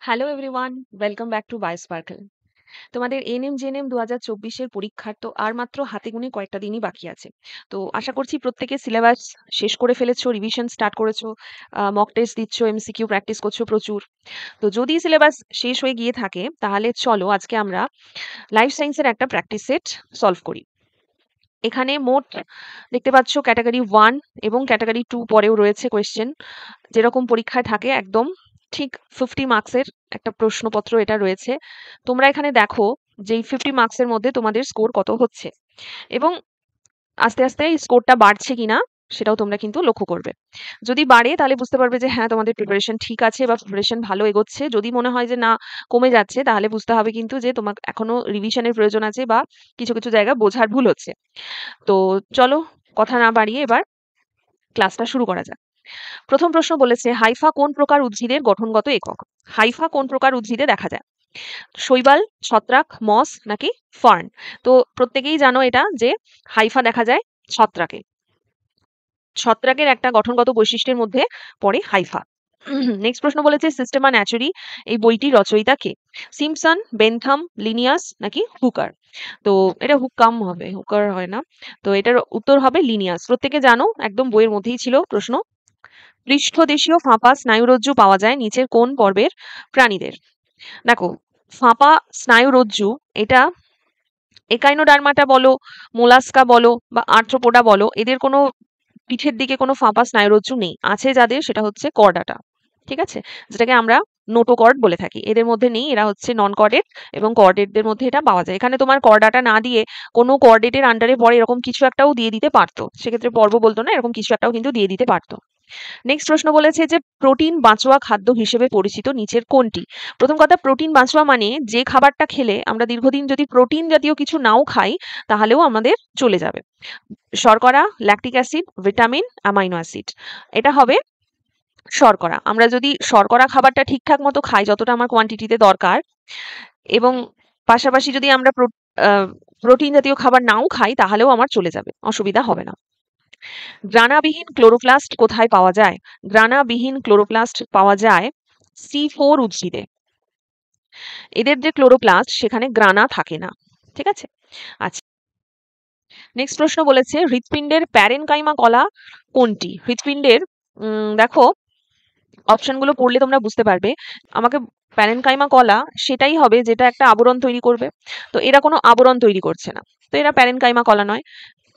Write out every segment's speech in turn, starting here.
Hello everyone, welcome back to Biosparkle. তোমাদের NM GNM 2024 পরীক্ষার তো আর মাত্র হাতে গোনা কয়েকটা দিনই বাকি আছে। তো আশা করছি প্রত্যেকে সিলেবাস শেষ করে ফেলেছো, রিভিশন স্টার্ট করেছো, মক টেস্ট দিচ্ছ, এমসিকিউ প্র্যাকটিস করছো প্রচুর। তো যদি সিলেবাস শেষ হয়ে গিয়ে থাকে তাহলে চলো আজকে আমরা লাইফ সায়েন্সের একটা প্র্যাকটিস সেট সলভ করি। এখানে মোট দেখতে পাচ্ছ ক্যাটাগরি 1 এবং ক্যাটাগরি 2 পরেও রয়েছে কোয়েশ্চেন, যেরকম পরীক্ষায় থাকে একদম ঠিক 50 মার্কসের একটা প্রশ্নপত্র এটা রয়েছে। তোমরা এখানে দেখো যে এই 50 মার্কসের মধ্যে তোমাদের স্কোর কত হচ্ছে এবং আস্তে আস্তে এই স্কোরটা বাড়ছে কিনা সেটাও তোমরা কিন্তু লক্ষ্য করবে। যদি বাড়ে তাহলে বুঝতে পারবে যে হ্যাঁ তোমাদের প্রিপারেশন ঠিক আছে বা প্রিপারেশন ভালো এগোচ্ছে। যদি মনে হয় যে না কমে যাচ্ছে তাহলে বুঝতে হবে কিন্তু যে তোমার এখনো রিভিশনের প্রয়োজন আছে বা কিছু কিছু জায়গা বোঝার ভুল হচ্ছে। তো চলো কথা না বাড়িয়ে এবার ক্লাসটা শুরু করা যাক। প্রথম প্রশ্ন বলেছে হাইফা কোন প্রকার উদ্ভিদের গঠনগত একক? হাইফা কোন প্রকার উদ্ভিদে দেখা যায়? শৈবাল, ছত্রাক, মস নাকি ফার্ন? তো প্রত্যেকেই জানো এটা যে হাইফা দেখা যায় ছত্রাকে। ছত্রাকের একটা গঠনগত বৈশিষ্ট্যের মধ্যে পড়ে হাইফা। নেক্সট প্রশ্ন বলেছে সিস্টেমা ন্যাচুরি এই বইটির রচয়িতা কে? সিম্পসন, বেনথাম, লিনিয়াস নাকি হুকার? তো এটা হুকাম হবে, হুকার হয় না। তো এটার উত্তর হবে লিনিয়াস। প্রত্যেকে জানো একদম বইয়ের মধ্যেই ছিল প্রশ্ন। পৃষ্ঠদেশীয় ফাঁপা স্নায়ুরজ্জু পাওয়া যায় নিচের কোন পর্বের প্রাণীদের? দেখো, ফাঁপা স্নায়ুরজ্জু এটা একাইনোডার্মাটা বলো, মোলাস্কা বলো বা আর্থ্রোপোডা বলো, এদের কোনো পিঠের দিকে কোনো ফাঁপা স্নায়ুরজ্জু নেই। আছে যাদের সেটা হচ্ছে কর্ডাটা। ঠিক আছে? যেটাকে আমরা নোটোকর্ড বলে থাকি। এদের মধ্যে নেই, এরা হচ্ছে নন কর্ডেট এবং কর্ডেটদের মধ্যে এটা পাওয়া যায়। এখানে তোমার কর্ডাটা না দিয়ে কোনো কর্ডেটের আন্ডারে পড়ে এরকম কিছু একটাও দিয়ে দিতে পারতো। সেক্ষেত্রে পর্ব বলতো না, এরকম কিছু একটাও কিন্তু দিয়ে দিতে পারতো। নেক্সট প্রশ্ন বলেছে যে প্রোটিন বাঁচোয়া খাদ্য হিসেবে পরিচিত নিচের কোনটি? প্রথম কথা, প্রোটিন বাঁচোয়া মানে যে খাবারটা খেলে আমরা দীর্ঘদিন যদি প্রোটিন জাতীয় কিছু নাও খাই তাহলেও আমাদের চলে যাবে। শর্করা, lactic acid, vitamin, amino acid. এটা হবে শর্করা। আমরা যদি শর্করা খাবারটা ঠিকঠাক মতো খাই যতটা আমার কোয়ান্টিটিতে দরকার এবং পাশাপাশি যদি আমরা প্রোটিন জাতীয় খাবার নাও খাই তাহলেও আমার চলে যাবে, অসুবিধা হবে না। গ্রানাবিহীন ক্লোরোপ্লাস্ট কোথায় পাওয়া যায়? গ্রানাবিহীন ক্লোরোপ্লাস্ট পাওয়া যায় C4 উদ্ভিদে। এদের যে ক্লোরোপ্লাস্ট সেখানে গ্রানা থাকে না। ঠিক আছে? আচ্ছা, নেক্সট প্রশ্ন বলেছে হৃৎপিণ্ডের প্যারেনকাইমা কলা কোনটি? হৃৎপিণ্ডের দেখো অপশনগুলো পড়লে তোমরা বুঝতে পারবে। আমাকে প্যারেনকাইমা কলা সেটাই হবে যেটা একটা আবরণ তৈরি করবে। তো এরা কোনো আবরণ তৈরি করছে না। তো এরা প্যারেনকাইমা কলা নয়।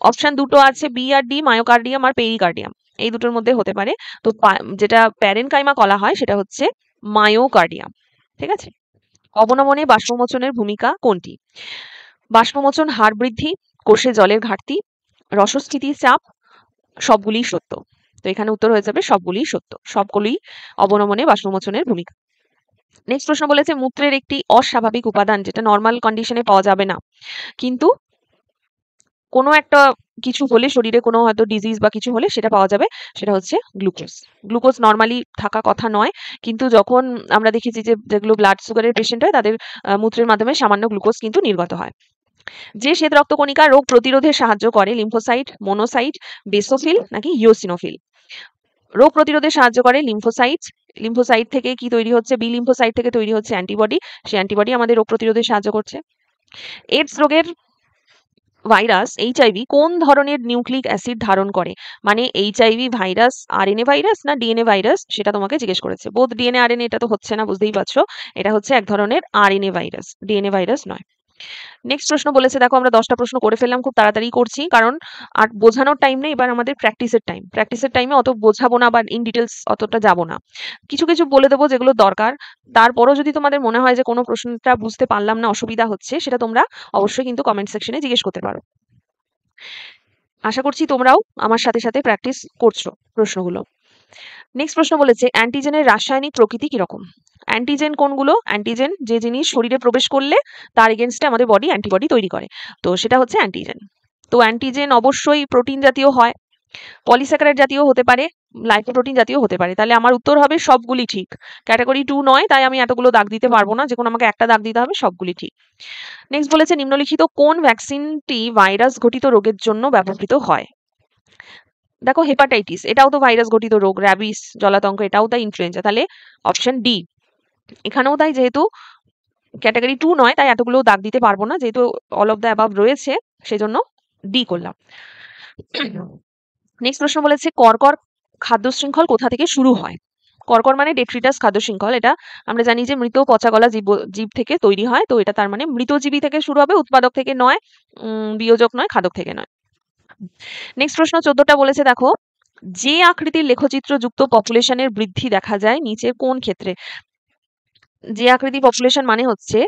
অপশন দুটো আছে বি আর ডি, মায়োকার্ডিয়াম আর পেরিকার্ডিয়াম। এই দুটোর মধ্যে হতে পারে। তো যেটা প্যারেনকাইমা কলা হয় সেটা হচ্ছে মায়োকার্ডিয়াম। ঠিক আছে? অবনমনে বাষ্পমোচনের ভূমিকা কোনটি? বাষ্পমোচন হাড় বৃদ্ধি, কোষে জলের ঘাটতি, রসস্থিতি চাপ, সবগুলিই সত্য। তো এখানে উত্তর হয়ে যাবে সবগুলিই সত্য। সবগুলিই অবনমনে বাষ্পমোচনের ভূমিকা। নেক্সট প্রশ্ন বলেছে মূত্রের একটি অস্বাভাবিক উপাদান যেটা নর্মাল কন্ডিশনে পাওয়া যাবে না, কিন্তু কোনো একটা কিছু হলে শরীরে কোনো হয়তো ডিজিজ বা কিছু হলে সেটা পাওয়া যাবে, সেটা হচ্ছে গ্লুকোজ। গ্লুকোজ নর্মালি থাকা কথা নয়, কিন্তু যখন আমরা দেখেছি যে যেগুলো ব্লাড সুগারের পেশেন্ট হয় তাদের মূত্রের মাধ্যমে সামান্য গ্লুকোজ কিন্তু নির্গত হয়। যে শ্বেত রক্তকণিকা রোগ প্রতিরোধে সাহায্য করে লিম্ফোসাইট, মোনোসাইট, বেসোফিল নাকি ইওসিনোফিল? রোগ প্রতিরোধে সাহায্য করে লিম্ফোসাইট। লিম্ফোসাইট থেকে কি তৈরি হচ্ছে? বি লিম্ফোসাইট থেকে তৈরি হচ্ছে অ্যান্টিবডি। সেই অ্যান্টিবডি আমাদের রোগ প্রতিরোধে সাহায্য করছে। এইডস রোগের ভাইরাস এইচআইভি কোন ধরনের নিউক্লিক অ্যাসিড ধারণ করে? মানে এইচআইভি ভাইরাস আরএনএ ভাইরাস না ডিএনএ ভাইরাস সেটা তোমাকে জিজ্ঞেস করেছে। বোধ ডিএনএ আরএনএ এটা তো হচ্ছে না, বুঝতেই পারছো। এটা হচ্ছে এক ধরনের আরএনএ ভাইরাস, ডিএনএ ভাইরাস নয়। নেক্সট প্রশ্ন বলেছে, দেখো আমরা 10টা প্রশ্ন করে ফেললাম, খুব তাড়াতাড়ি করছি কারণ আর বোঝানোর টাইম নেই, এবার আমাদের প্র্যাকটিসের টাইম। প্র্যাকটিসের টাইমে অত বোঝাবো না বা ইন ডিটেলস অতটা যাবো না। কিছু কিছু বলে দেবো যেগুলো দরকার। তারপরও যদি তোমাদের মনে হয় যে কোনো প্রশ্নটা বুঝতে পারলাম না, অসুবিধা হচ্ছে, সেটা তোমরা অবশ্যই কিন্তু কমেন্ট সেকশনে জিজ্ঞেস করতে পারো। আশা করছি তোমরাও আমার সাথে সাথে প্র্যাকটিস করছো প্রশ্নগুলো। নেক্সট প্রশ্ন বলেছে অ্যান্টিজেনের রাসায়নিক প্রকৃতি কিরকম? অ্যান্টিজেন কোনগুলো? অ্যান্টিজেন যে জিনিস শরীরে প্রবেশ করলে তার এগেনস্টে আমাদের বডি অ্যান্টিবডি তৈরি করে, তো সেটা হচ্ছে অ্যান্টিজেন। তো অ্যান্টিজেন অবশ্যই প্রোটিন জাতীয় হয়, পলিস্যাকারাইড জাতীয় হতে পারে, লাইপোপ্রোটিন জাতীয় হতে পারে। তাহলে আমার উত্তর হবে সবগুলি ঠিক। ক্যাটাগরি 2 নয়, তাই আমি এতগুলো দাগ দিতে পারবো না, যে কোনো আমাকে একটা দাগ দিতে হবে, সবগুলি ঠিক। নেক্সট বলেছে নিম্নলিখিত কোন ভ্যাকসিনটি ভাইরাস ঘটিত রোগের জন্য ব্যবহৃত হয়? দেখো হেপাটাইটিস এটাও তো ভাইরাস ঘটিত রোগ, র্যাবিস, জলাতঙ্ক এটাও তাই ইনফ্লুয়েঞ্জা, তাহলে অপশন ডি এখানেও তাই, যেহেতু ক্যাটাগরি 2 নয় তাই এতগুলো দাগ দিতে পারবো না, যেহেতু অল অফ দ্য অ্যাবাভ রয়েছে সেজন্য ডি করলাম। নেক্সট প্রশ্ন বলেছে কর্কর খাদ্য শৃঙ্খল কোথা থেকে শুরু হয়? কর্কর মানে ডেট্রিটাস খাদ্য শৃঙ্খল, এটা আমরা জানি যে মৃত পচা গলা জীব থেকে তৈরি হয়, তো এটা তার মানে মৃতজীবী থেকে শুরু হবে, উৎপাদক থেকে নয়, বিয়োজক নয়, খাদক থেকে নয়। নেক্সট প্রশ্ন 14টা বলেছে দেখো, যে আকৃতির লেখচিত্র যুক্ত পপুলেশনের বৃদ্ধি দেখা যায় নিচের কোন ক্ষেত্রে? যে আকৃতি পপুলেশন মানে হচ্ছে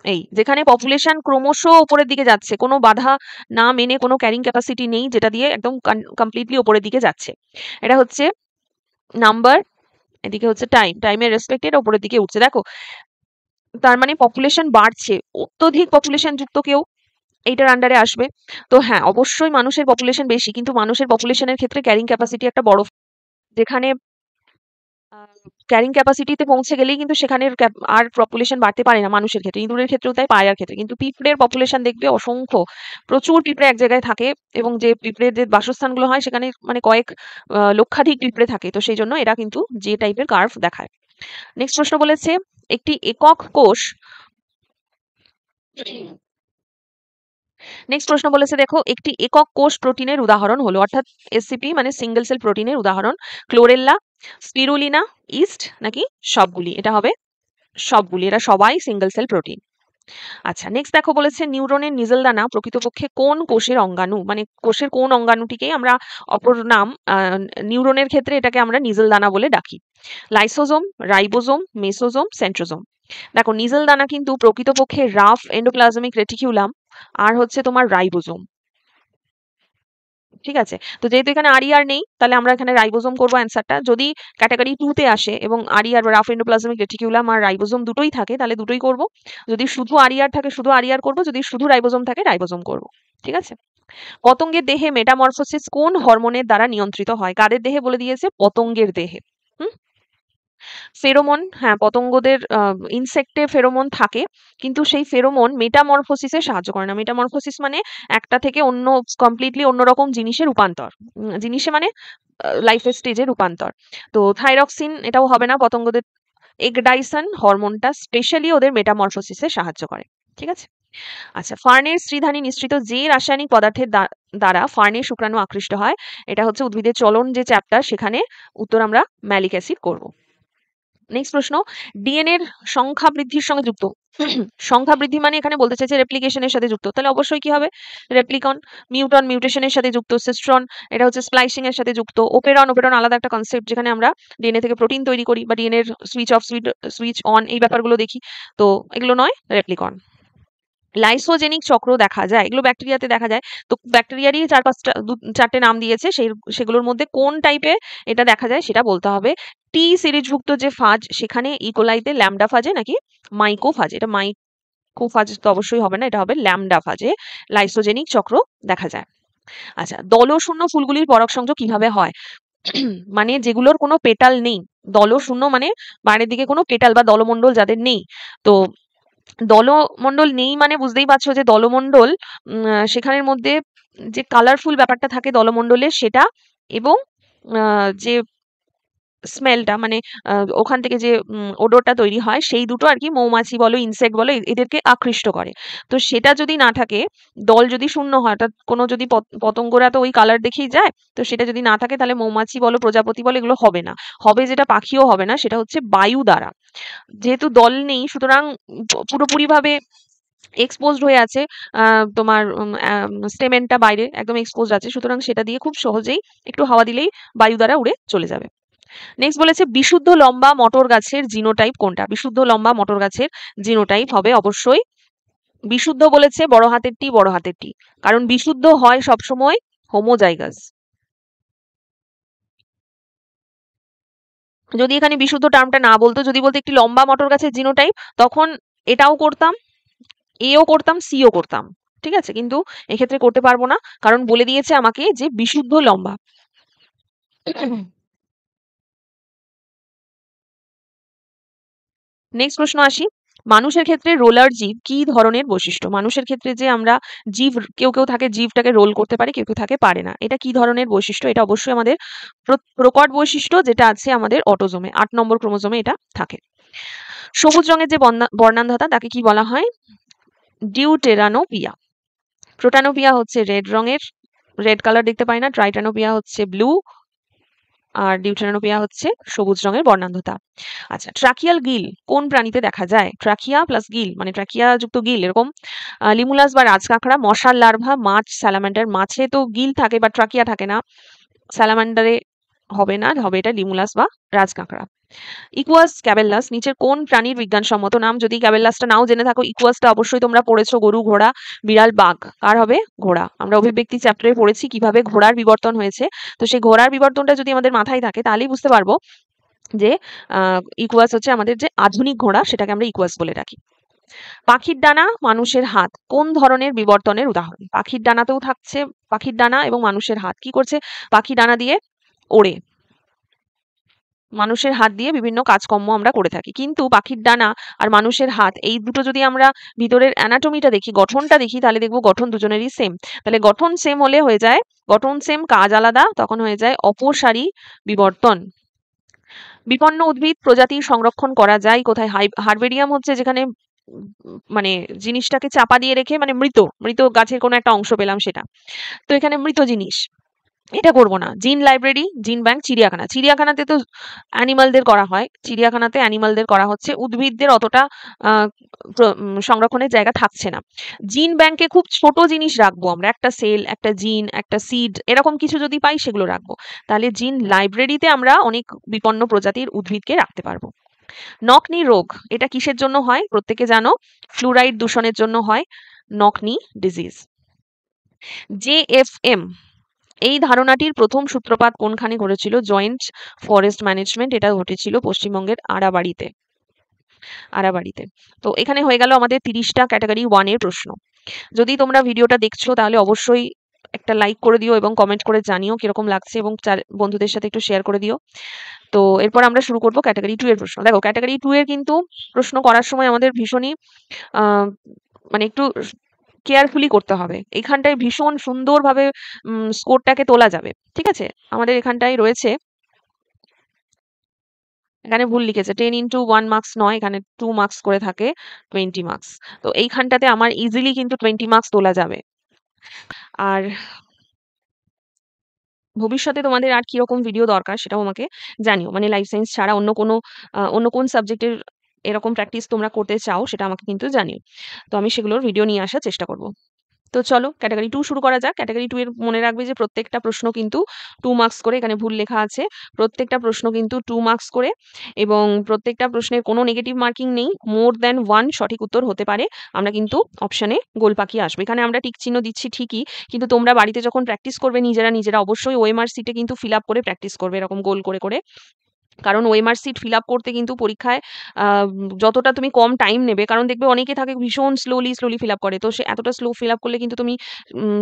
এই যেখানে পপুলেশন ক্রমশ উপরের দিকে যাচ্ছে, কোনো বাধা না মেনে, কোনো ক্যারিং ক্যাপাসিটি নেই যেটা দিয়ে একদম কমপ্লিটলি উপরের দিকে যাচ্ছে, এটা হচ্ছে নাম্বার, এদিকে হচ্ছে টাইমের রেসপেক্টেড উপরের দিকে উঠছে। দেখো তার মানে পপুলেশন বাড়ছে, অত্যধিক পপুলেশন যুক্ত কেউ এইটার আন্ডারে আসবে। তো হ্যাঁ, অবশ্যই মানুষের পপুলেশন বেশি, কিন্তু মানুষের পপুলেশনের ক্ষেত্রে ক্যারিং ক্যাপাসিটি একটা বড়, যেখানে ক্যারিং ক্যাপাসিটিতে পৌঁছে গেলেই কিন্তু সেখানে আর পপুলেশন বাড়তে পারে না মানুষের ক্ষেত্রে, ইঁদুরের ক্ষেত্রেও তাই, পায়রার ক্ষেত্রে। কিন্তু পিঁপড়ের পপুলেশন দেখবে অসংখ্য, প্রচুর পিঁপড়ে এক জায়গায় থাকে, এবং যে পিঁপড়ের যে বাসস্থানগুলো হয় সেখানে মানে কয়েক লক্ষাধিক পিঁপড়ে থাকে, তো সেই জন্য এরা কিন্তু যে টাইপের কার্ভ দেখায়। নেক্সট প্রশ্ন বলেছে একটি একক কোষ, নেক্সট প্রশ্ন বলেছে দেখো একটি একক কোষ প্রোটিনের উদাহরণ হলো, অর্থাৎ এসসিপি মানে সিঙ্গেল সেল প্রোটিনের উদাহরণ ক্লোরেল্লা, স্পিরুলিনা, ইস্ট নাকি সবগুলি? এটা হবে সবগুলি, এরা সবাই সিঙ্গেল সেল প্রোটিন। আচ্ছা নেক্সট দেখো বলেছে নিউরনের নিজেল দানা প্রকৃতপক্ষে কোন কোষের অঙ্গাণু, মানে কোষের কোন অঙ্গাণুটিকে আমরা অপর নাম নিউরনের ক্ষেত্রে এটাকে আমরা নিজেল দানা বলে ডাকি? Lysosome, ribosome, mesosome, centrosome. দেখো নিজেল দানা কিন্তু প্রকৃতপক্ষে রাফ এন্ডোপ্লাজমিক রেটিকিউলাম আর হচ্ছে তোমার রাইবোজোম, ঠিক আছে? তো যেহেতু এখানে আর নেই তাহলে আমরা এখানে রাইবোজোম করবো অ্যান্সারটা। যদি ক্যাটাগরি 2 তে আসে এবং আর বা রাফ এন্ডোপ্লাজমিক রেটিকিউলাম আর রাইবোজোম দুটোই থাকে তাহলে দুটোই করব। যদি শুধু আর থাকে শুধু আর করব, যদি শুধু রাইবোজোম থাকে রাইবোজোম করব। ঠিক আছে? পতঙ্গের দেহে মেটামরফোসিস কোন হরমোনের দ্বারা নিয়ন্ত্রিত হয়? কাদের দেহে বলে দিয়েছে? পতঙ্গের দেহে। হুম? ফেরোমন, হ্যাঁ পতঙ্গদের ইনসেক্টে ফেরোমন থাকে, কিন্তু সেই ফেরোমন মেটামরফোসিসে সাহায্য করে না। মেটামরফোসিস মানে একটা থেকে অন্য কমপ্লিটলি অন্যরকম জিনিসে রূপান্তর, জিনিসে মানে লাইফের স্টেজে রূপান্তর। তো থাইরক্সিন এটাও হবে না পতঙ্গদের, এগডাইসন হরমোনটা স্পেশালি ওদের মেটামরফোসিসে সাহায্য করে। ঠিক আছে? আচ্ছা ফার্নের স্ত্রীধানী নিঃসৃত যে রাসায়নিক পদার্থের দ্বারা ফার্নের শুক্রাণু আকৃষ্ট হয়, এটা হচ্ছে উদ্ভিদের চলন যে চ্যাপ্টার, সেখানে উত্তর আমরা ম্যালিক অ্যাসিড করব। নেক্সট প্রশ্ন ডিএনএ এর সংখ্যা বৃদ্ধির সঙ্গে যুক্ত, সংখ্যা বৃদ্ধি মানে এখানে বলতে চাইছে রেপ্লিকেশনের সাথে যুক্ত, তাহলে অবশ্যই কি হবে? রেপ্লিকন। মিউটন মিউটেশনের সাথে যুক্ত, সিস্ট্রন এটা হচ্ছে স্প্লাইসিং এর সাথে যুক্ত, ওপেরন ওপেরন আলাদা একটা কনসেপ্ট, যেখানে আমরা ডিএনএ থেকে প্রোটিন তৈরি করি বা ডিএনএ এর সুইচ অফ সুইচ অন এই ব্যাপারগুলো দেখি, তো এগুলো নয়, রেপ্লিকন। লাইসোজেনিক চক্র দেখা যায়, এগুলো ব্যাকটেরিয়াতে দেখা যায়, তো ব্যাকটেরিয়ারই 4-5টা 4টে নাম দিয়েছে, সেগুলোর মধ্যে কোন টাইপে এটা দেখা যায় সেটা বলতে হবে। টি সিরিজভুক্ত যে ফাজ সেখানে ইকোলাইতে ল্যামডা ফাজে নাকি মাইকোফাজে? এটা মাইকোফাজ তো অবশ্যই হবে না, এটা হবে ল্যামডা ফাজে লাইসোজেনিক চক্র দেখা যায়। আচ্ছা দলশূন্য ফুলগুলির পরাগ সংযোগ কিভাবে হয়? মানে যেগুলোর কোনো পেটাল নেই, দলশূন্য মানে বাইরের দিকে কোনো পেটাল বা দলমণ্ডল যাদের নেই, তো দলমণ্ডল নেই মানে বুঝতেই পারছো যে দলমণ্ডল সেখানের মধ্যে যে কালারফুল ব্যাপারটা থাকে দলমণ্ডলের সেটা, এবং যে স্মেলটা মানে ওখান থেকে যে ওডরটা তৈরি হয় সেই দুটো আর কি মৌমাছি বলো ইনসেক্ট বলো এদেরকে আকৃষ্ট করে। তো সেটা যদি না থাকে, দল যদি শূন্য হয়, অর্থাৎ কোনো যদি পতঙ্গরা তো ওই কালার দেখেই যায়, তো সেটা যদি না থাকে তাহলে মৌমাছি বলো প্রজাপতি বলো এগুলো হবে না। হবে যেটা, পাখিও হবে না, সেটা হচ্ছে বায়ু দ্বারা। যেহেতু দল নেই সুতরাং পুরোপুরিভাবে এক্সপোজড হয়ে আছে, তোমার স্টেমেনটা বাইরে একদম এক্সপোজড আছে, সুতরাং সেটা দিয়ে খুব সহজেই একটু হাওয়া দিলেই বায়ু দ্বারা উড়ে চলে যাবে। নেক্সট বলেছে বিশুদ্ধ লম্বা মটর গাছের জিনোটাইপ কোনটা? বিশুদ্ধ লম্বা মটর গাছের জিনোটাইপ হবে অবশ্যই বিশুদ্ধ, বলেছে বড় হাতের টি বড় হাতের টি, কারণ বিশুদ্ধ হয় সবসময় হোমোজাইগাস। যদি এখানে বিশুদ্ধ টার্মটা না বলতো, যদি বলতো একটি লম্বা মটর গাছের জিনোটাইপ, তখন এটাও করতাম, এও করতাম, সিও করতাম, ঠিক আছে? কিন্তু এক্ষেত্রে করতে পারবো না, কারণ বলে দিয়েছে আমাকে যে বিশুদ্ধ লম্বা। নেক্সট প্রশ্ন আসি, মানুষের ক্ষেত্রে রোলার জীব কি ধরনের বৈশিষ্ট্য? মানুষের ক্ষেত্রে যে আমরা জীব, কেউ কেউ থাকে জীবটাকে রোল করতে পারে, কেউ কেউ থাকে পারে না। এটা কি ধরনের বৈশিষ্ট্য? এটা অবশ্যই আমাদের প্রকট বৈশিষ্ট্য, যেটা আছে আমাদের অটোজোমে, 8 নম্বর ক্রোমোজোমে এটা থাকে। সবুজ রঙের যে বর্ণান্ধতা তাকে কি বলা হয়? ডিউটেরানোপিয়া। প্রোটানোপিয়া হচ্ছে রেড রঙের, রেড কালার দেখতে পাই না। ট্রাইটানোপিয়া হচ্ছে ব্লু, আর ডিউটেরানোপিয়া হচ্ছে সবুজ রঙের বর্ণান্ধতা। আচ্ছা, ট্রাকিয়াল গিল কোন প্রাণীতে দেখা যায়? ট্রাকিয়া প্লাস গিল মানে ট্রাকিয়া যুক্ত গিল, এরকম লিমুলাস বা রাজকাঁকড়া, মশার লার্ভা, মাছ, স্যালামান্ডার। মাছে তো গিল থাকে বা ট্রাকিয়া থাকে না, স্যালামান্ডারে হবে না, হবে এটা লিমুলাস বা রাজকাঁকড়া। ইকুয়াস ক্যাবেল্লাস নিচের কোন প্রাণীর বিজ্ঞানসম্মত নাম? যদি ক্যাবেল্লাসটা নাও জেনে থাকো, ইকুয়াসটা অবশ্যই তোমরা পড়েছো, গরু, ঘোড়া, বিড়াল, বাঘ। কার হবে? ঘোড়া। আমরা অভিব্যক্তি চ্যাপ্টারে পড়েছি কিভাবে ঘোড়ার বিবর্তন হয়েছে। তো সেই ঘোড়ার বিবর্তনটা যদি আমাদের মাথায় থাকে তাহলেই বুঝতে পারবো যে ইকুয়াস হচ্ছে আমাদের যে আধুনিক ঘোড়া, সেটাকে আমরা ইকুয়াস বলে রাখি। পাখির ডানা, মানুষের হাত কোন ধরনের বিবর্তনের উদাহরণ? পাখির ডানাতেও থাকছে, পাখির ডানা এবং মানুষের হাত কি করছে? পাখি ডানা দিয়ে ওড়ে, মানুষের হাত দিয়ে বিভিন্ন কাজকর্ম আমরা করে থাকি। কিন্তু পাখির ডানা আর মানুষের হাত, এই দুটো যদি আমরা ভিতরের অ্যানাটমিটা দেখি, গঠনটা দেখি, তাহলে দেখবো গঠন দুজনেরই সেম। তাহলে গঠন সেম হলে হয়ে যায়, গঠন সেম কাজ আলাদা, তখন হয়ে যায় অপসারী বিবর্তন। বিপন্ন উদ্ভিদ প্রজাতি সংরক্ষণ করা যায় কোথায়? হার্বেরিয়াম হচ্ছে যেখানে মানে জিনিসটাকে চাপা দিয়ে রেখে, মানে মৃত মৃত গাছের কোনো একটা অংশ পেলাম সেটা, তো এখানে মৃত জিনিস, এটা করব না। জিন লাইব্রেরি, জিন ব্যাংক, চিড়িয়াখানা। চিড়িয়াখানাতে তো অ্যানিমালদের করা হয়, চিড়িয়াখানাতে অ্যানিমালদের করা হচ্ছে, উদ্ভিদদের অতটা সংরক্ষণের জায়গা থাকছে না। জিন ব্যাংকে খুব ছোট জিনিস রাখবো আমরা, একটা সেল, একটা জিন, একটা সিড, এরকম কিছু যদি পাই সেগুলো রাখবো। তাহলে জিন লাইব্রেরিতে আমরা অনেক বিপন্ন প্রজাতির উদ্ভিদকে রাখতে পারবো। নকনি রোগ এটা কিসের জন্য হয়? প্রত্যেকে জানো, ফ্লুরাইড দূষণের জন্য হয় নকনি ডিজিজ। জেএফএম এই ধারণাটির প্রথম সূত্রপাত কোনখানে ঘটেছিল? জয়েন্ট ফরেস্ট ম্যানেজমেন্ট, এটা ঘটেছিল পশ্চিমবঙ্গের আরাবাড়িতে। আরাবাড়িতে। তো এখানে হয়ে গেল আমাদের 30টা ক্যাটাগরি 1 এর প্রশ্ন। যদি তোমরা ভিডিওটা দেখছো তাহলে অবশ্যই একটা লাইক করে দিও এবং কমেন্ট করে জানিও কিরকম লাগছে, এবং বন্ধুদের সাথে একটু শেয়ার করে দিও। তো এরপর আমরা শুরু করব ক্যাটাগরি 2 এর প্রশ্ন। দেখো, ক্যাটাগরি 2 এর কিন্তু প্রশ্ন করার সময় আমাদের ভীষণই মানে একটু কেয়ারফুলি করতে হবে। এখানটায় ভীষণ সুন্দরভাবে স্কোরটাকে তোলা যাবে। ঠিক আছে? আমাদের এখানটায় রয়েছে, এখানে ভুল লিখেছে, 10 into 1 মার্কস নয়, এখানে 2 মার্কস করে থাকে, 20 মার্কস। তো এইখানটাতে আমার ইজিলি কিন্তু 20 মার্কস তোলা যাবে। আর ভবিষ্যতে তোমাদের আর কিরকম ভিডিও দরকার সেটাও আমাকে জানিও। মানে লাইফ সায়েন্স ছাড়া অন্য কোন সাবজেক্টের এরকম প্র্যাকটিস তোমরা করতে চাও সেটা আমাকে কিন্তু জানিও। তো আমি সেগুলোর ভিডিও নিয়ে আসার চেষ্টা করব। তো চলো ক্যাটাগরি 2 শুরু করা যাক। ক্যাটাগরি 2 এর মনে রাখবে যে প্রত্যেকটা প্রশ্ন কিন্তু 2 মার্কস করে, এখানে ভুল লেখা আছে। প্রত্যেকটা প্রশ্ন কিন্তু 2 মার্কস করে, এবং প্রত্যেকটা প্রশ্নের কোনো নেগেটিভ মার্কিং নেই। মোর দ্যান 1 সঠিক উত্তর হতে পারে। আমরা কিন্তু অপশনে গোল পাকিয়ে আসবে। এখানে আমরা টিক চিহ্ন দিচ্ছি ঠিকই, কিন্তু তোমরা বাড়িতে যখন প্র্যাকটিস করবে নিজেরা অবশ্যই ওএমআর শিটে কিন্তু ফিল আপ করে প্র্যাকটিস করবে, এরকম গোল করে। কারণ ওএমআর শিট ফিল আপ করতে কিন্তু পরীক্ষায় যতটা তুমি কম টাইম নেবে, কারণ দেখবে অনেকে থাকে ভীষণ স্লোলি ফিল আপ করে, তো সে এতটা স্লো ফিল আপ করলে কিন্তু তুমি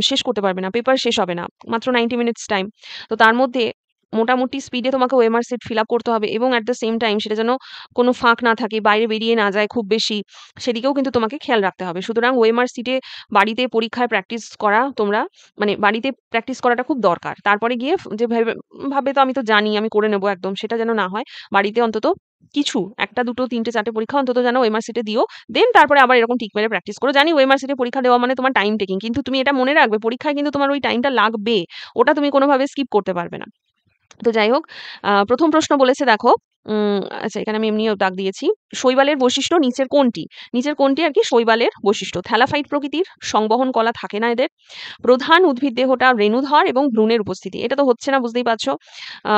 শেষ করতে পারবে না, পেপার শেষ হবে না, মাত্র 90 মিনিটস টাইম। তো তার মধ্যে মোটামুটি স্পিডে তোমাকে ওএমআর শিট ফিল আপ করতে হবে, এবং অ্যাট দ্য সেম টাইম সেটা যেন কোনো ফাঁক না থাকে, বাইরে বেরিয়ে না যায় খুব বেশি, সেদিকেও কিন্তু তোমাকে খেয়াল রাখতে হবে। সুতরাং ওএমআর শিটে বাড়িতে পরীক্ষায় প্র্যাকটিস করা তোমরা, মানে বাড়িতে প্র্যাকটিস করাটা খুব দরকার। তারপরে গিয়ে যে ভাবে তো আমি তো জানি আমি করে নেবো একদম, সেটা যেন না হয়। বাড়িতে অন্তত কিছু 1টা 2টো 3টে 4টে পরীক্ষা অন্তত যেন ওএমআর শিটে দিও, দেন তারপরে আবার এরকম ঠিক মেরে প্র্যাকটিস করো। জানি ওএমআর শিটে পরীক্ষা দেওয়া মানে তোমার টাইম টেকিং, কিন্তু তুমি এটা মনে রাখবে পরীক্ষায় কিন্তু তোমার ওই টাইমটা লাগবে, ওটা তুমি কোনোভাবে স্কিপ করতে পারবে না। তো যাই হোক, প্রথম প্রশ্ন বলেছে দেখো, আচ্ছা এখানে আমি এমনিও দাগ দিয়েছি। শৈবালের বৈশিষ্ট্য নিচের কোনটি আর কি শৈবালের বৈশিষ্ট্য? থ্যালাফাইট প্রকৃতির, সংবহন কলা থাকে না এদের, প্রধান উদ্ভিদ দেহটা রেণুধর এবং ভ্রূণের উপস্থিতি। এটা তো হচ্ছে না, বুঝতেই পারছো,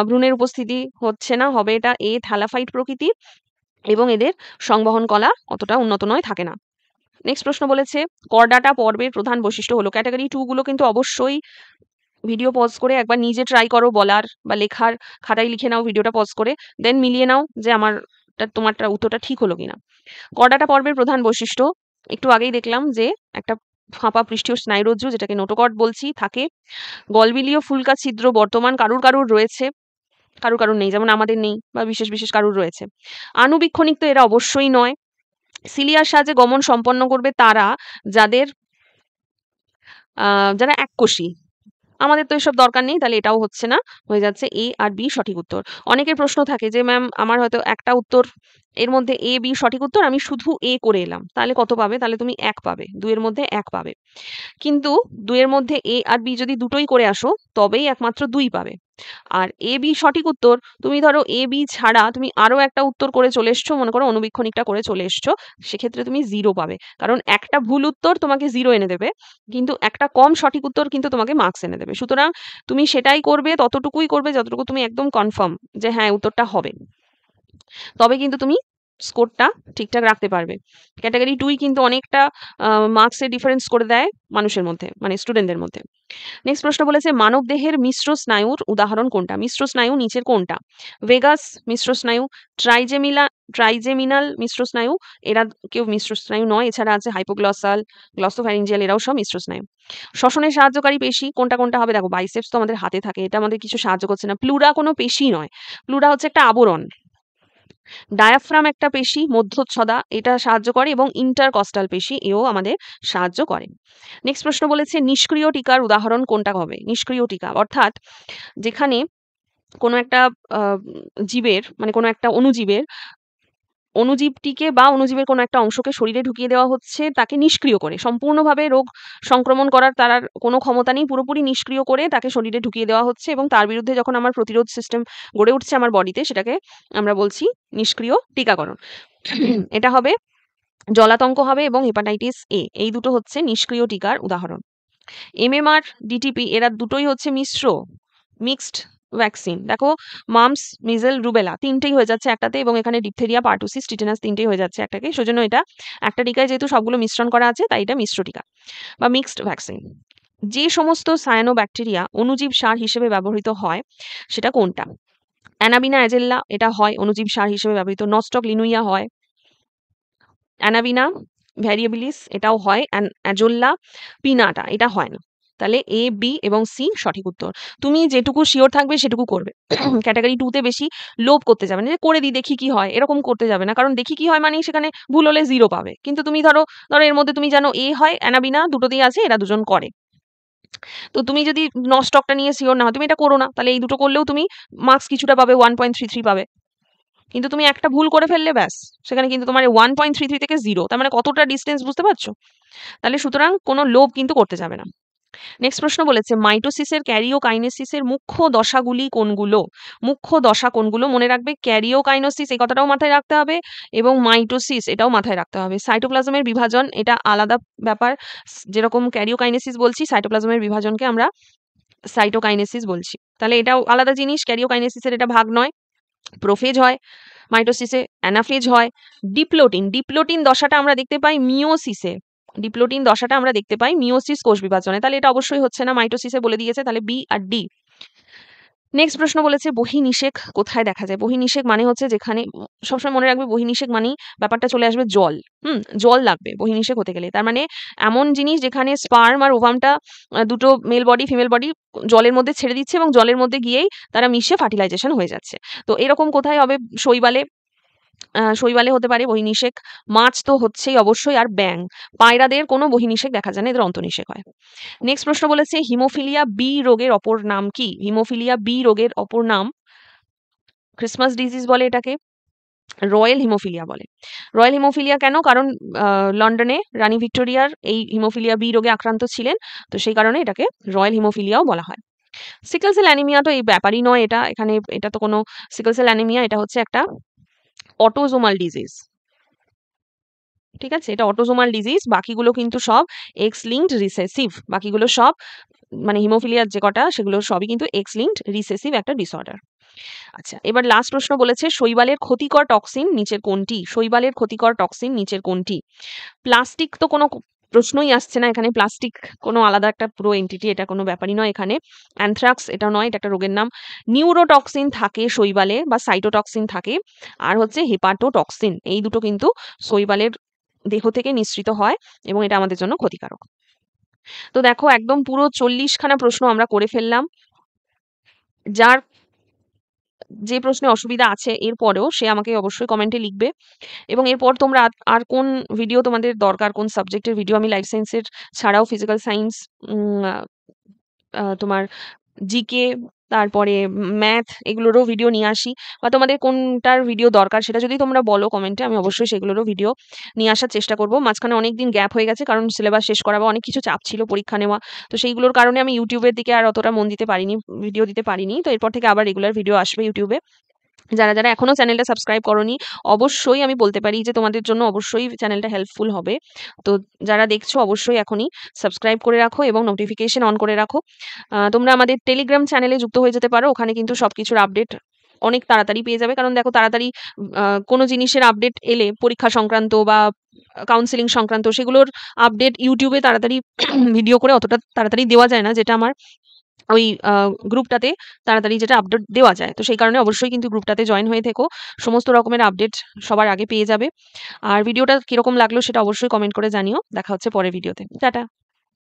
ভ্রূণের উপস্থিতি হচ্ছে না, হবে এটা এ, থ্যালাফাইট প্রকৃতি, এবং এদের সংবহন কলা অতটা উন্নত নয়, থাকে না। নেক্সট প্রশ্ন বলেছে করডাটা পর্বের প্রধান বৈশিষ্ট্য হলো। ক্যাটাগরি 2 গুলো কিন্তু অবশ্যই ভিডিও পজ করে একবার নিজে ট্রাই করো বলার বা লেখার, খাতায় লিখে নাও ভিডিওটা পজ করে, দেন মিলিয়ে নাও যে তোমারটা উত্তরটা ঠিক হলো কিনা। করডাটা পর্বের প্রধান বৈশিষ্ট্য, একটু আগেই দেখলাম যে একটা ফাঁপা পৃষ্ঠীয় স্নায়ুরজ্জু, যেটাকে নোটোকট বলছি, থাকে। গলবিলীয় ফুলকা ছিদ্র বর্তমান কারুর রয়েছে, কারুর নেই, যেমন আমাদের নেই, বা বিশেষ কারুর রয়েছে। আণুবীক্ষণিক তো এরা অবশ্যই নয়। সিলিয়ার সাহায্যে গমন সম্পন্ন করবে তারা যাদের যারা এককোষী। আমাদের তো এসব দরকার নেই, তাহলে এটাও হচ্ছে না, হয়ে যাচ্ছে এ আর বি সঠিক উত্তর। অনেকের প্রশ্ন থাকে যে ম্যাম আমার হয়তো একটা উত্তর এর মধ্যে এ বি সঠিক উত্তর, আমি শুধু এ করে এলাম, তাহলে কত পাবে? তাহলে তুমি 1 পাবে, 2 এর মধ্যে 1 পাবে। কিন্তু 2 এর মধ্যে এ আর বি যদি দুটোই করে আসো তবেই একমাত্র 2 পাবে। আর এ বি সঠিক উত্তর, তুমি ধরো এ বি ছাড়া তুমি আরো একটা উত্তর করে চলে এসছো, মনে করো অনুবীক্ষণিকটা করে চলে এসছো, সেক্ষেত্রে তুমি 0 পাবে, কারণ একটা ভুল উত্তর তোমাকে 0 এনে দেবে, কিন্তু একটা কম সঠিক উত্তর কিন্তু তোমাকে মার্কস এনে দেবে। সুতরাং তুমি সেটাই করবে, ততটুকুই করবে যতটুকু তুমি একদম কনফার্ম যে হ্যাঁ উত্তরটা হবে, তবে কিন্তু তুমি স্কোরটা ঠিকঠাক রাখতে পারবে। ক্যাটাগরি 2 কিন্তু অনেকটা মার্কসের ডিফারেন্স করে দেয় মানুষের মধ্যে, মানে স্টুডেন্টদের মধ্যে। নেক্সট প্রশ্ন বলেছে মানব দেহের মিশ্র স্নায়ুর উদাহরণ কোনটা? মিশ্র স্নায়ু নিচের কোনটা? ভেগাস মিশ্র স্নায়ু, ট্রাইজেমিনাল মিশ্র স্নায়ু, এরা কেউ মিশ্র স্নায়ু নয়। এছাড়া আছে হাইপোগ্লসাল, গ্লসোফ্যারিঞ্জিয়াল, এরাও সব মিশ্র স্নায়ু। শ্বসনে সাহায্যকারী পেশি কোনটা কোনটা হবে? দেখো বাইসেপস তো আমাদের হাতে থাকে, এটা আমাদের কিছু সাহায্য করছে না। প্লুরা কোনো পেশি নয়, প্লুরা হচ্ছে একটা আবরণ। ডায়াফ্রাম একটা পেশি, মধ্যচ্ছদা, এটা সাহায্য করে, এবং ইন্টারকস্টাল পেশি, এও আমাদের সাহায্য করে। নেক্সট প্রশ্ন বলেছে নিষ্ক্রিয় টিকার উদাহরণ কোনটা হবে? নিষ্ক্রিয় টিকা অর্থাৎ যেখানে কোনো একটা জীবের, মানে কোনো একটা অনুজীবটিকে বা অনুজীবের কোনো একটা অংশকে শরীরে ঢুকিয়ে দেওয়া হচ্ছে তাকে নিষ্ক্রিয় করে, সম্পূর্ণভাবে রোগ সংক্রমণ করার তার আর কোনো ক্ষমতা নেই, পুরোপুরি নিষ্ক্রিয় করে তাকে শরীরে ঢুকিয়ে দেওয়া হচ্ছে, এবং তার বিরুদ্ধে যখন আমার প্রতিরোধ সিস্টেম গড়ে উঠছে আমার বডিতে, সেটাকে আমরা বলছি নিষ্ক্রিয় টিকাকরণ। এটা হবে, জলাতঙ্ক হবে, এবং হেপাটাইটিস এ, এই দুটো হচ্ছে নিষ্ক্রিয় টিকার উদাহরণ। এমএমআর, ডিটিপি, এরা দুটোই হচ্ছে মিক্সড ভ্যাকসিন। দেখো মামস, মিজেল, রুবেলা তিনটেই হয়ে যাচ্ছে একটাতে, এবং এখানে ডিপথেরিয়া, পার্টুসিস, টিটেনাস তিনটেই হয়ে যাচ্ছে একটাকে, সেজন্য এটা একটা টিকায় যেহেতু সবগুলো মিশ্রণ করা আছে তাই এটা মিশ্র টিকা বা মিক্সড ভ্যাকসিন। যে সমস্ত সায়ানোব্যাকটেরিয়া অণুজীব সার হিসেবে ব্যবহৃত হয় সেটা কোনটা? অ্যানাবিনা অ্যাজেল্লা, এটা হয় অণুজীব সার হিসেবে ব্যবহৃত। নস্টক লিনুইয়া হয়। অ্যানাবিনা ভ্যারিয়েবিলিস, এটাও হয়। অ্যাজোল্লা পিনাটা, এটা হয় না। তাহলে এ বি এবং সি সঠিক উত্তর। তুমি যেটুকু শিওর থাকবে সেটুকু করবে। ক্যাটাগরি 2 তে বেশি লোভ করতে যাবে না, যে করে দিই দেখি কি হয়, এরকম করতে যাবে না, কারণ দেখি কি হয় মানে সেখানে ভুল হলে 0 পাবে। কিন্তু তুমি ধরো ধরো এর মধ্যে তুমি জানো এ হয়, অ্যানাবিনা দুটো দিয়ে আছে, এরা দুজন করে। তো তুমি যদি নস্টকটা নিয়ে শিওর না হয় তুমি এটা করো না, তাহলে এই দুটো করলেও তুমি মার্কস কিছুটা পাবে, 1.33 পাবে। কিন্তু তুমি একটা ভুল করে ফেললে ব্যাস, সেখানে কিন্তু তোমার 1.33 থেকে 0, তার মানে কতটা ডিস্টেন্স, বুঝতে পারছো? তাহলে সুতরাং কোনো লোভ কিন্তু করতে যাবে না। নেক্সট প্রশ্ন বলেছে মাইটোসিসের ক্যারিওকাইনেসিসের মুখ্য দশাগুলি কোনগুলো? মুখ্য দশা কোনগুলো? মনে রাখবে, ক্যারিওকাইনেসিস এই কথাটাও মাথায় রাখতে হবে, এবং মাইটোসিস এটাও মাথায় রাখতে হবে। সাইটোপ্লাজমের বিভাজন এটা আলাদা ব্যাপার, যেরকম ক্যারিওকাইনেসিস বলছি, সাইটোপ্লাজমের বিভাজনকে আমরা সাইটোকাইনেসিস বলছি। তাহলে এটাও আলাদা জিনিস, ক্যারিওকাইনেসিসের এটা ভাগ নয়। প্রোফেজ হয় মাইটোসিসে, অ্যানাফেজ হয়। ডিপ্লোটিন দশাটা আমরা দেখতে পাই মিওসিসে, ডিপ্লোটিন দশাটা আমরা দেখতে পাই মিওসিস কোষ বিভাজনে, তাহলে এটা অবশ্যই হচ্ছে না, মাইটোসিসে বলে দিয়েছে, তাহলে বি আর ডি। নেক্সট প্রশ্ন বলেছে বহিনিষেক কোথায় দেখা যায়? বহিনিষেক মানে হচ্ছে যেখানে, সবসময় মনে রাখবে বহিনিষেক মানেই ব্যাপারটা চলে আসবে জল। জল লাগবে বহিনিষেক হতে গেলে, তার মানে এমন জিনিস যেখানে স্পার্ম আর ওভামটা দুটো মেল বডি ফিমেল বডি জলের মধ্যে ছেড়ে দিচ্ছে, এবং জলের মধ্যে গিয়েই তারা মিশে ফার্টিলাইজেশন হয়ে যাচ্ছে। তো এরকম কোথায় হবে? শৈবালে, শৈবালে হতে পারে বহিনিষেক। মাছ তো হচ্ছেই অবশ্যই, আর ব্যাঙ। পায়রাদের কোনো বহিনিষেক দেখা যায় না, এদের অন্তর্নিষেক হয়। নেক্সট প্রশ্ন বলেছে হিমোফিলিয়া বি রোগের অপর নাম কি? হিমোফিলিয়া বি রোগের অপর নাম, ক্রিসমাস ডিজিজ বলে এটাকে, রয়্যাল হিমোফিলিয়া বলে। রয়্যাল হিমোফিলিয়া কেন? কারণ লন্ডনে রানী ভিক্টোরিয়ার এই হিমোফিলিয়া বি রোগে আক্রান্ত ছিলেন, তো সেই কারণে এটাকে রয়্যাল হিমোফিলিয়াও বলা হয়। সিকল সেল অ্যানিমিয়া তো এই ব্যাপারই নয়, এটা এখানে এটা তো কোনো সিকল সেল অ্যানিমিয়া, এটা হচ্ছে একটা অটোজোমাল ডিজিজ। ঠিক আছে, এটা অটোজোমাল ডিজিজ, বাকিগুলো কিন্তু সব এক্স লিঙ্কড রিসেসিভ, বাকিগুলো সব মানে হিমোফিলিয়ার যে কটা সেগুলো সবই কিন্তু এক্স লিঙ্কড রিসেসিভ একটা ডিসঅর্ডার। আচ্ছা, এবার লাস্ট প্রশ্ন বলেছে শৈবালের ক্ষতিকর টক্সিন নিচের কোনটি? শৈবালের ক্ষতিকর টক্সিন নিচের কোনটি? প্লাস্টিক তো কোনো প্রশ্নই আসছে না এখানে, প্লাস্টিক কোনো আলাদা একটা পুরো এন্টিটি, এটা কোনো ব্যাপারই নয় এখানে। অ্যানথ্রাক্স এটা নয়, এটা একটা রোগের নাম। নিউরোটক্সিন থাকে শৈবালে, বা সাইটোটক্সিন থাকে, আর হচ্ছে হেপাটোটক্সিন, এই দুটো কিন্তু শৈবালের দেহ থেকে নিঃসৃত হয়, এবং এটা আমাদের জন্য ক্ষতিকারক। তো দেখো একদম পুরো 40 খানা প্রশ্ন আমরা করে ফেললাম, যার যে প্রশ্নে অসুবিধা আছে এরপরেও সে আমাকে অবশ্যই কমেন্টে লিখবে। এবং এরপর তোমরা আর কোন ভিডিও তোমাদের দরকার, কোন সাবজেক্টের ভিডিও, আমি লাইফ সায়েন্সের ছাড়াও ফিজিক্যাল সায়েন্স, তোমার জিকে, তারপরে ম্যাথ, এগুলোরও ভিডিও নিয়ে আসি, বা তোমাদের কোনটার ভিডিও দরকার সেটা যদি তোমরা বলো কমেন্টে, আমি অবশ্যই সেগুলোরও ভিডিও নিয়ে আসার চেষ্টা করব। মাঝখানে অনেকদিন গ্যাপ হয়ে গেছে কারণ সিলেবাস শেষ করা বা অনেক কিছু চাপ ছিল, পরীক্ষা নেওয়া, তো সেইগুলোর কারণে আমি ইউটিউবের দিকে আর অতটা মন দিতে পারিনি, ভিডিও দিতে পারিনি। তো এরপর থেকে আবার রেগুলার ভিডিও আসবে ইউটিউবে। যারা এখনো চ্যানেলটা সাবস্ক্রাইব করোনি, অবশ্যই আমি বলতে পারি যে তোমাদের জন্য অবশ্যই চ্যানেলটা হেল্পফুল হবে। তো যারা দেখছো অবশ্যই এখনই সাবস্ক্রাইব করে রাখো এবং নোটিফিকেশন অন করে রাখো। তোমরা আমাদের টেলিগ্রাম চ্যানেলে যুক্ত হয়ে যেতে পারো, ওখানে কিন্তু সবকিছুর আপডেট অনেক তাড়াতাড়ি পেয়ে যাবে। কারণ দেখো, তাড়াতাড়ি কোনো জিনিসের আপডেট এলে, পরীক্ষা সংক্রান্ত বা কাউন্সেলিং সংক্রান্ত, সেগুলোর আপডেট ইউটিউবে তাড়াতাড়ি ভিডিও করে অতটা তাড়াতাড়ি দেওয়া যায় না, যেটা আমার ওই গ্রুপটাতে তাড়াতাড়ি যেটা আপডেট দেওয়া যায়। তো সেই কারণে অবশ্যই কিন্তু গ্রুপটাতে জয়েন হয়ে থেকো, সমস্ত রকমের আপডেট সবার আগে পেয়ে যাবে। আর ভিডিওটা কিরকম লাগলো সেটা অবশ্যই কমেন্ট করে জানিও। দেখা হচ্ছে পরের ভিডিওতে। টাটা।